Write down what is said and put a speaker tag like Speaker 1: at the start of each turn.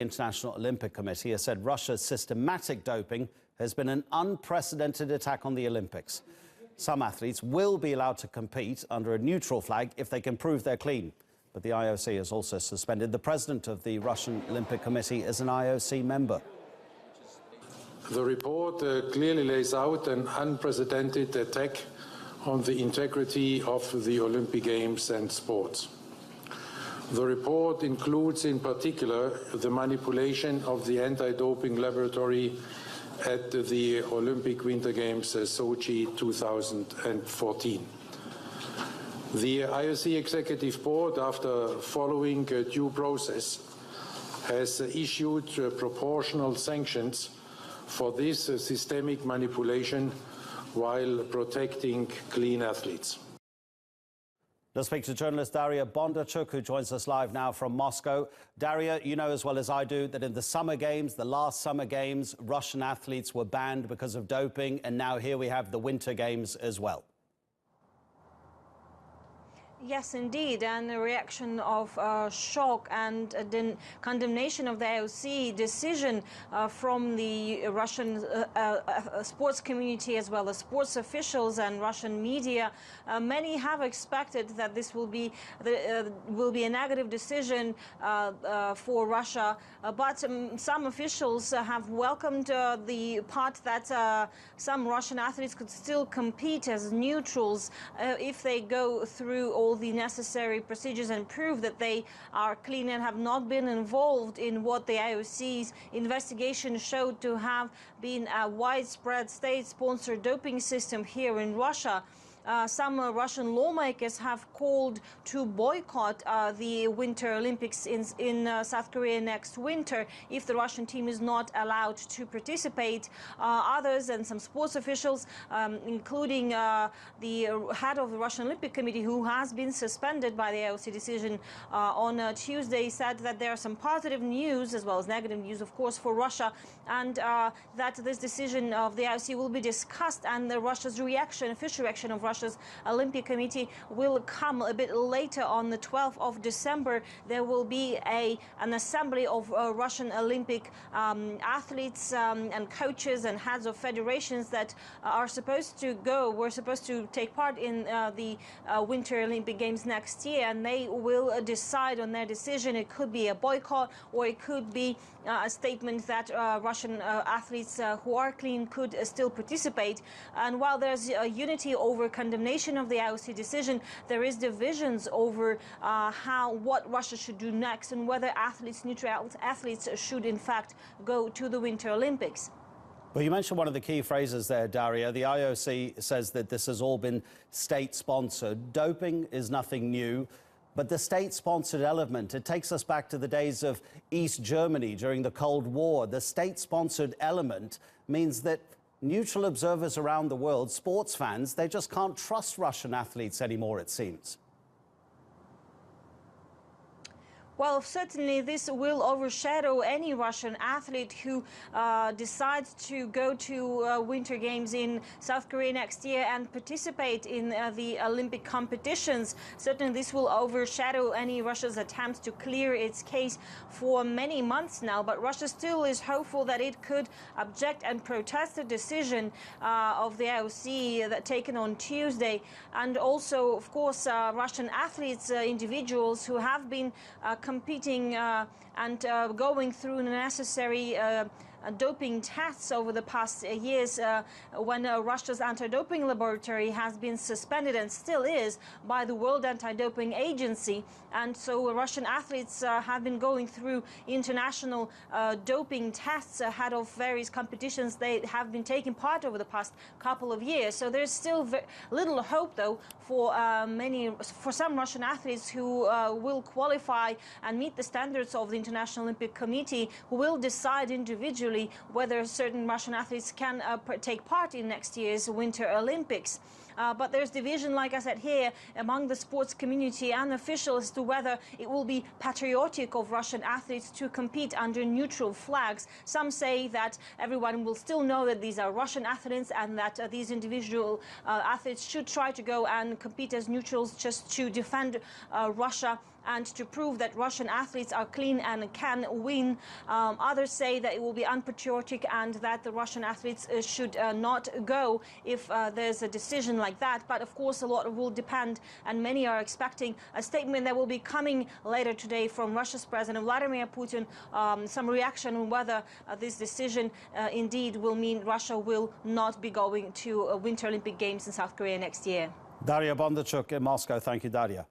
Speaker 1: International Olympic Committee has said Russia's systematic doping has been an unprecedented attack on the Olympics. Some athletes will be allowed to compete under a neutral flag if they can prove they're clean. But the IOC has also suspended the president of the Russian Olympic Committee as an IOC member.
Speaker 2: The report clearly lays out an unprecedented attack on the integrity of the Olympic Games and sports. The report includes in particular the manipulation of the anti-doping laboratory at the Olympic Winter Games Sochi 2014. The IOC Executive Board, after following due process, has issued proportional sanctions for this systemic manipulation while protecting clean athletes.
Speaker 1: Let's speak to journalist Daria Bondarchuk, who joins us live now from Moscow. Daria, you know as well as I do that in the Summer Games, the last Summer Games, Russian athletes were banned because of doping, and now here we have the Winter Games as well.
Speaker 3: Yes, indeed, and the reaction of shock and the condemnation of the IOC decision from the Russian sports community as well as sports officials and Russian media. Many have expected that this will be a negative decision for Russia, but some officials have welcomed the part that some Russian athletes could still compete as neutrals if they go through all the necessary procedures and prove that they are clean and have not been involved in what the IOC's investigation showed to have been a widespread state-sponsored doping system here in Russia. Some Russian lawmakers have called to boycott the Winter Olympics in South Korea next winter if the Russian team is not allowed to participate. Others and some sports officials, including the head of the Russian Olympic Committee, who has been suspended by the IOC decision on Tuesday, said that there are some positive news as well as negative news, of course, for Russia, and that this decision of the IOC will be discussed, and Russia's reaction, official reaction of Russia's Olympic Committee will come a bit later. On the 12th of December, there will be an assembly of Russian Olympic athletes and coaches and heads of federations that were supposed to take part in the Winter Olympic Games next year, and they will decide on their decision. It could be a boycott, or it could be a statement that Russian athletes who are clean could still participate. And while there's unity over condemnation of the IOC decision, there is divisions over what Russia should do next and whether neutral athletes should in fact go to the Winter Olympics.
Speaker 1: Well, you mentioned one of the key phrases there, Daria. The IOC says that this has all been state-sponsored. Doping is nothing new, but the state-sponsored element, it takes us back to the days of East Germany during the Cold War. The state-sponsored element means that neutral observers around the world, sports fans, they just can't trust Russian athletes anymore, it seems.
Speaker 3: Well, certainly this will overshadow any Russian athlete who decides to go to Winter Games in South Korea next year and participate in the Olympic competitions. Certainly this will overshadow any Russia's attempts to clear its case for many months now. But Russia still is hopeful that it could object and protest the decision of the IOC that taken on Tuesday. And also, of course, Russian athletes, individuals who have been competing and going through the necessary doping tests over the past years when Russia's anti-doping laboratory has been suspended and still is by the World Anti-Doping Agency. And so Russian athletes have been going through international doping tests ahead of various competitions they have been taking part over the past couple of years. So there's still little hope, though, for some Russian athletes who will qualify and meet the standards of the International Olympic Committee, who will decide individually whether certain Russian athletes can take part in next year's Winter Olympics. But there's division, like I said here, among the sports community and officials as to whether it will be patriotic of Russian athletes to compete under neutral flags. Some say that everyone will still know that these are Russian athletes and that these individual athletes should try to go and compete as neutrals just to defend Russia and to prove that Russian athletes are clean and can win. Others say that it will be unpatriotic and that the Russian athletes should not go if there's a decision like that. But of course, a lot will depend, and many are expecting a statement that will be coming later today from Russia's President Vladimir Putin, some reaction on whether this decision indeed will mean Russia will not be going to Winter Olympic Games in South Korea next year.
Speaker 1: Daria Bondarchuk in Moscow. Thank you, Daria.